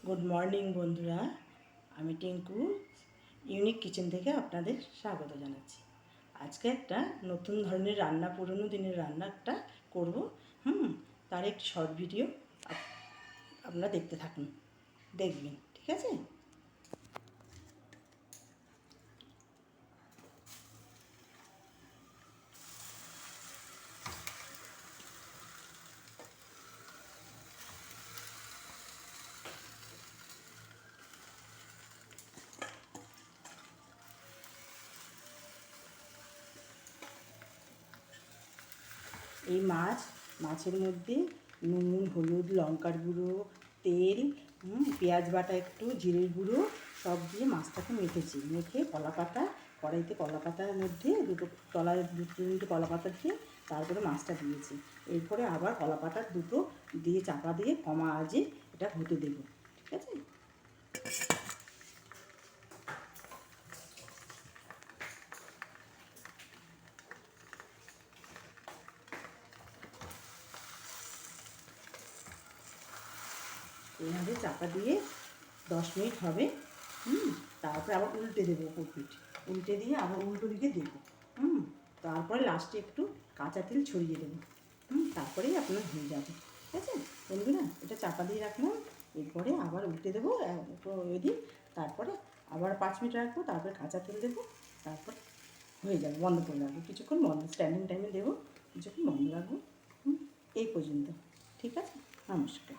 Good morning বন্ধুরা, আমি Tinku unique kitchen থেকে আপনাদের স্বাগত জানাচ্ছি। আজকে একটা নতুন ধরনের রান্না, পুরনো দিনের রান্না একটা করব। তার একটি শর্ট ভিডিও আপনারা দেখতে থাকুন, দেখবেন, ঠিক আছে? এই মাছের মধ্যে নুন, হলুদ, লঙ্কার গুঁড়ো, তেল, পেঁয়াজ বাটা, একটু জিরের গুঁড়ো সব দিয়ে মাছটাকে মেখে কড়াইতে কলা পাতার মধ্যে দু তিনটে কলা পাতা দিয়ে তারপরে মাছটা দিয়েছি। এরপরে আবার কলা পাতার দুটো দিয়ে চাপা দিয়ে কমা আজে এটা হতে দেবো, ঠিক আছে? এইভাবে চাপা দিয়ে 10 মিনিট হবে। তারপরে আবার উল্টে দেবো, উপর পিঠ উল্টে দিয়ে আবার উল্টো দিকে দেবো। তারপরে লাস্টে একটু কাঁচা তেল ছড়িয়ে দেবো। তারপরেই আপনার হয়ে যাবে, ঠিক আছে বন্ধুরা? এটা চাপা দিয়ে রাখলাম, এরপরে আবার উল্টে দেবো ওইদিন। তারপরে আবার 5 মিনিট রাখবো, তারপরে কাঁচা তেল দেবো, তারপর হয়ে যাবে। বন্ধ করে রাখবো কিছুক্ষণ, স্ট্যান্ডিং টাইমে দেবো, কিছুক্ষণ বন্ধ রাখবো। এই পর্যন্ত, ঠিক আছে? নমস্কার।